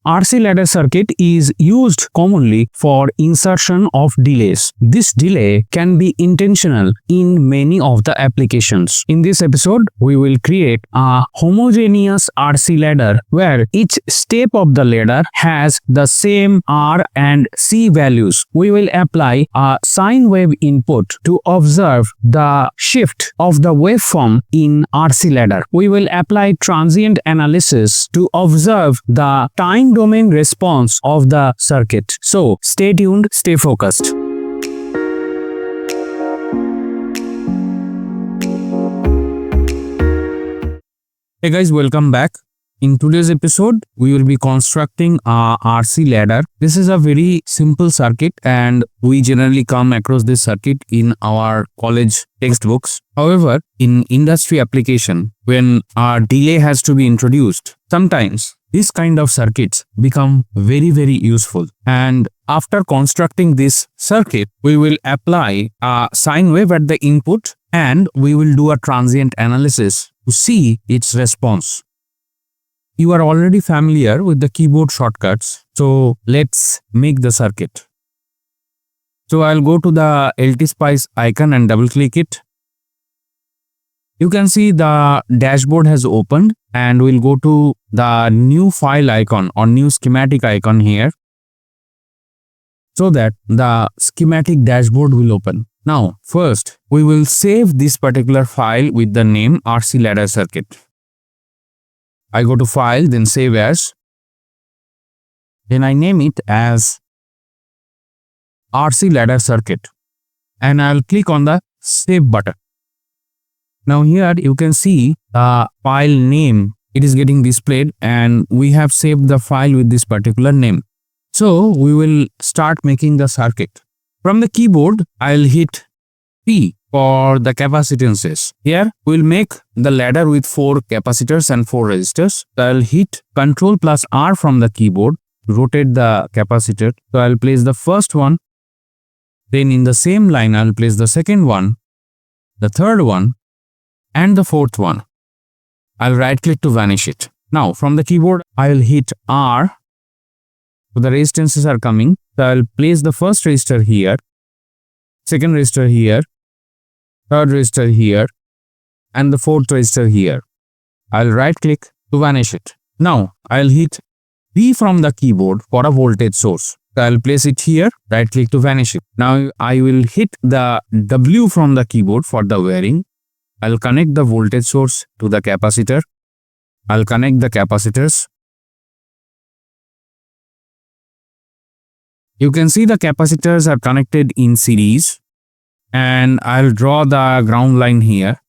RC ladder circuit is used commonly for insertion of delays. This delay can be intentional in many of the applications. In this episode, we will create a homogeneous RC ladder where each step of the ladder has the same R and C values. We will apply a sine wave input to observe the shift of the waveform in RC ladder. We will apply transient analysis to observe the time domain response of the circuit. So stay tuned, stay focused. Hey guys, welcome back. In today's episode, we will be constructing a RC ladder. This is a very simple circuit and we generally come across this circuit in our college textbooks. However, in industry application, when a delay has to be introduced, sometimes these kind of circuits become very useful. And after constructing this circuit, we will apply a sine wave at the input and we will do a transient analysis to see its response. You are already familiar with the keyboard shortcuts, so let's make the circuit. So I'll go to the LTSpice icon and double click it. You can see the dashboard has opened and we'll go to the new file icon or new schematic icon here so that the schematic dashboard will open. Now first we will save this particular file with the name RC ladder circuit. I go to file, then save as, then I name it as RC ladder circuit and I'll click on the save button. Now here you can see the file name, it is getting displayed and we have saved the file with this particular name. So we will start making the circuit. From the keyboard, I'll hit P for the capacitances. Here we'll make the ladder with 4 capacitors and 4 resistors. So I'll hit Ctrl plus R from the keyboard to rotate the capacitor. So I'll place the first one. Then in the same line, I'll place the second one, the third one, and the fourth one. I'll right click to vanish it. Now from the keyboard, I'll hit R. So the resistances are coming. So I'll place the first resistor here, second resistor here, third resistor here, and the fourth resistor here. I'll right click to vanish it. Now I'll hit V from the keyboard for a voltage source. So I'll place it here, right click to vanish it. Now I will hit the W from the keyboard for the wiring. I'll connect the voltage source to the capacitor. I'll connect the capacitors. You can see the capacitors are connected in series and I'll draw the ground line here.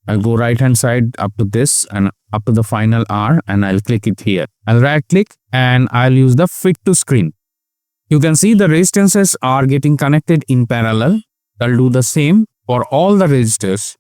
I'll go right hand side up to this and up to the final R and I'll click it here. I'll right click and I'll use the fit to screen. You can see the resistances are getting connected in parallel. I'll do the same for all the resistors.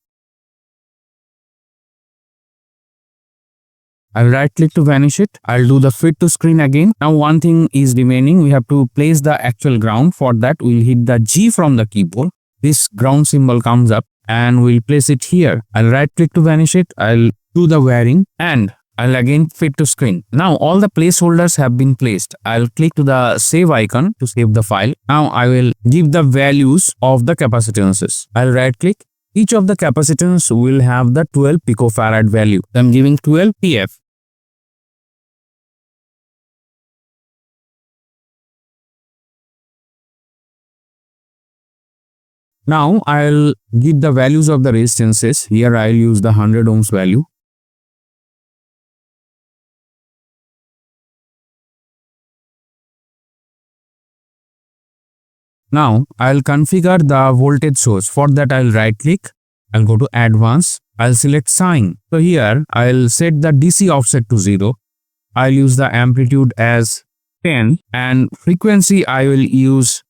I'll right click to vanish it. I'll do the fit to screen again. Now one thing is remaining. We have to place the actual ground. For that we'll hit the G from the keyboard. This ground symbol comes up and we'll place it here. I'll right click to vanish it. I'll do the wiring and I'll again fit to screen. Now all the placeholders have been placed. I'll click to the save icon to save the file. Now I will give the values of the capacitances. I'll right click. Each of the capacitance will have the 12 picofarad value. I'm giving 12 PF. Now I'll give the values of the resistances. Here I'll use the 100 ohms value. Now I'll configure the voltage source. For that I'll right click. I'll go to advanced. I'll select sine. So here I'll set the DC offset to 0. I'll use the amplitude as 10 and frequency I will use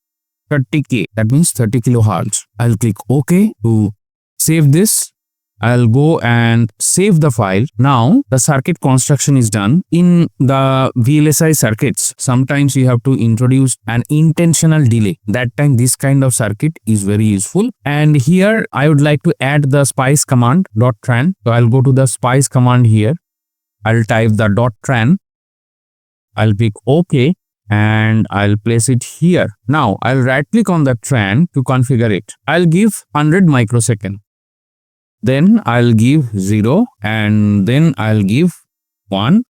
30K, that means 30 kilohertz. I'll click OK to save this. I'll go and save the file. Now the circuit construction is done. In the VLSI circuits, sometimes you have to introduce an intentional delay. That time this kind of circuit is very useful. And here I would like to add the spice command .tran. So I'll go to the spice command here. I'll type the .tran. I'll pick OK and I'll place it here. Now I'll right click on the tran to configure it. I'll give 100 microsecond. Then I'll give 0 and then I'll give 1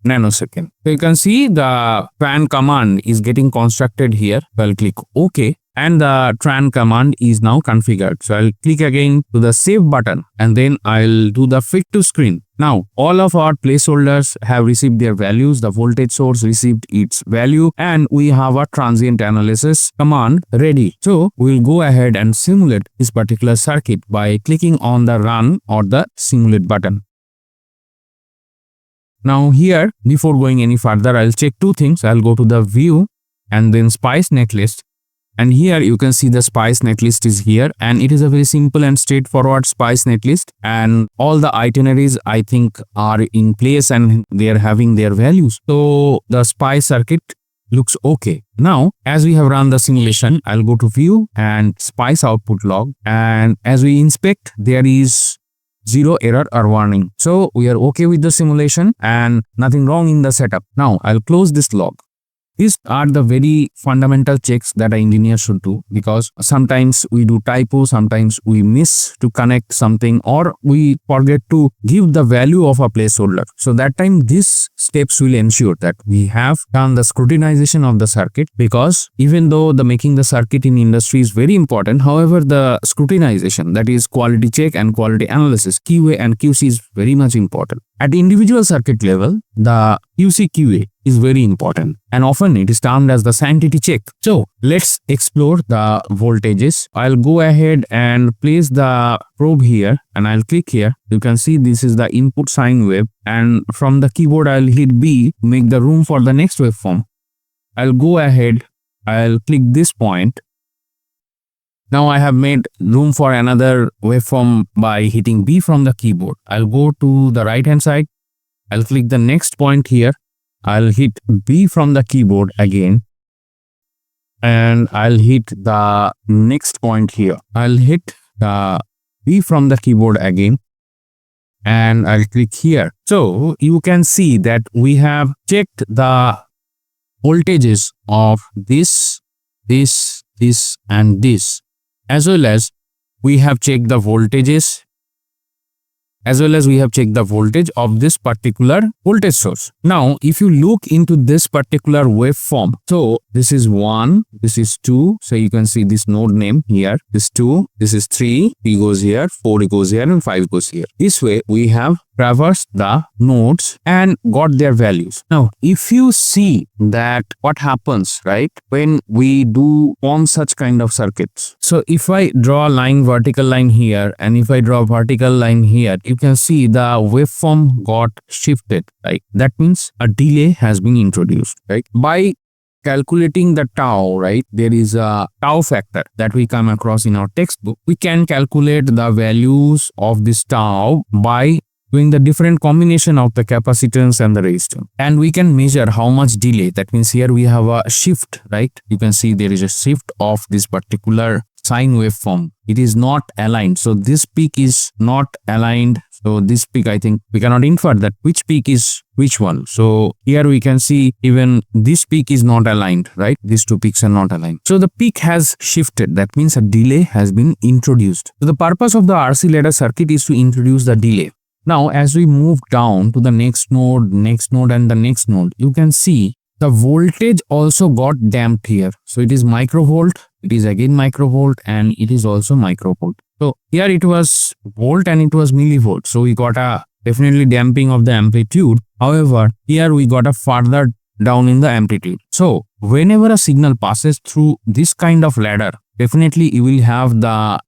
nanosecond. So you can see the tran command is getting constructed here. I'll click OK and the tran command is now configured. So I'll click again to the save button and then I'll do the fit to screen. Now all of our placeholders have received their values. The voltage source received its value and we have a transient analysis command ready. So we'll go ahead and simulate this particular circuit by clicking on the run or the simulate button. Now here, before going any further, I'll check two things. I'll go to the view and then spice netlist. And here you can see the spice netlist is here and it is a very simple and straightforward spice netlist and all the itineraries I think are in place and they are having their values. So the spice circuit looks okay. Now as we have run the simulation, I'll go to view and spice output log, and as we inspect there is 0 error or warning. So we are okay with the simulation and nothing wrong in the setup. Now I'll close this log. These are the very fundamental checks that an engineer should do, because sometimes we do typo, sometimes we miss to connect something, or we forget to give the value of a placeholder. So that time these steps will ensure that we have done the scrutinization of the circuit, because even though the making the circuit in industry is very important, however the scrutinization, that is quality check and quality analysis, QA and QC is very much important. At individual circuit level, the QC QA is very important and often it is termed as the sanctity check. So let's explore the voltages. I'll go ahead and place the probe here and I'll click here. You can see this is the input sine wave, and from the keyboard I'll hit B to make the room for the next waveform. I'll go ahead, I'll click this point. Now I have made room for another waveform by hitting B from the keyboard. I'll go to the right hand side. I'll click the next point here. I'll hit B from the keyboard again. And I'll hit the next point here. I'll hit the B from the keyboard again. And I'll click here. So you can see that we have checked the voltages of this, and this. As well as we have checked the voltages, as well as we have checked the voltage of this particular voltage source. Now, if you look into this particular waveform, so this is 1, this is 2, so you can see this node name here, this 2, this is 3, 3 goes here, 4 goes here, and 5 goes here. This way, we have traversed the nodes and got their values. Now, if you see that what happens, right, when we do form such kind of circuits. So if I draw a line, vertical line here, and if I draw a vertical line here, you can see the waveform got shifted, right? That means a delay has been introduced, right? By calculating the tau, right, there is a tau factor that we come across in our textbook. We can calculate the values of this tau by doing the different combination of the capacitance and the resistor, and we can measure how much delay. That means here we have a shift, right? You can see there is a shift of this particular sine waveform. It is not aligned, so this peak is not aligned. So this peak, I think we cannot infer that which peak is which one. So here we can see even this peak is not aligned, right? These two peaks are not aligned. So the peak has shifted. That means a delay has been introduced. So the purpose of the RC ladder circuit is to introduce the delay. Now, as we move down to the next node and the next node, you can see the voltage also got damped here. So it is microvolt, it is again microvolt, and it is also microvolt. So here it was volt and it was millivolt. So we got a definitely damping of the amplitude. However, here we got a further down in the amplitude. So whenever a signal passes through this kind of ladder, definitely you will have the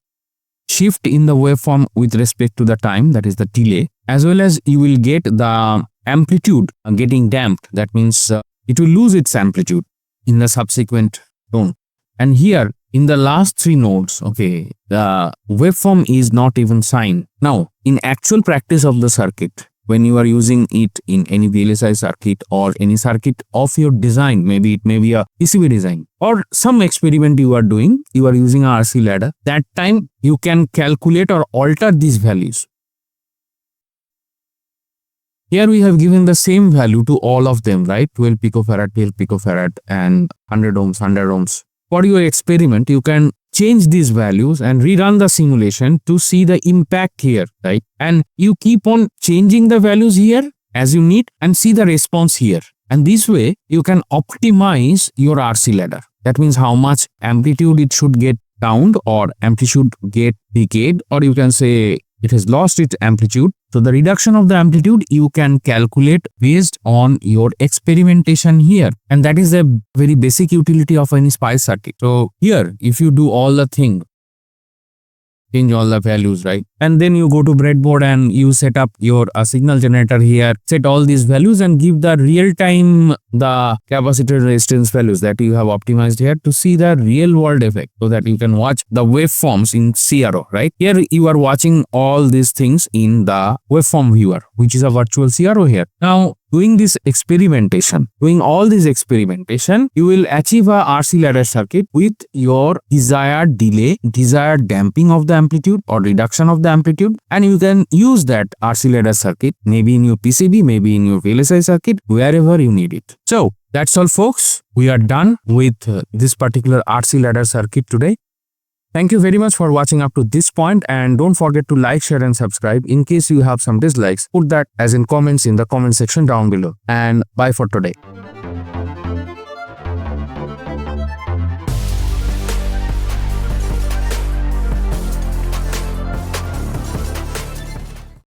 shift in the waveform with respect to the time, that is the delay, as well as you will get the amplitude getting damped. That means it will lose its amplitude in the subsequent tone. And here in the last 3 nodes, okay, the waveform is not even sine. Now, in actual practice of the circuit, when you are using it in any VLSI circuit or any circuit of your design, maybe it may be a PCB design or some experiment you are doing, you are using a RC ladder, that time you can calculate or alter these values. Here we have given the same value to all of them, right? 12 picofarad, 12 picofarad and 100 ohms, 100 ohms. For your experiment, you can change these values and rerun the simulation to see the impact here, right? And you keep on changing the values here as you need and see the response here. And this way, you can optimize your RC ladder. That means how much amplitude it should get down or amplitude get decayed, or you can say it has lost its amplitude. So the reduction of the amplitude you can calculate based on your experimentation here. And that is a very basic utility of any spice circuit. So here, if you do all the thing, change all the values, right? And then you go to breadboard and you set up your signal generator here, set all these values and give the real time the capacitor resistance values that you have optimized here to see the real world effect, so that you can watch the waveforms in CRO, right? Here you are watching all these things in the waveform viewer, which is a virtual CRO here. Now, doing this experimentation, doing all this experimentation, you will achieve a RC ladder circuit with your desired delay, desired damping of the amplitude or reduction of the amplitude, and you can use that RC ladder circuit maybe in your PCB, maybe in your VLSI circuit, wherever you need it. So that's all, folks. We are done with this particular RC ladder circuit today. Thank you very much for watching up to this point, and don't forget to like, share and subscribe. In case you have some dislikes, put that as in comments in the comment section down below, and bye for today.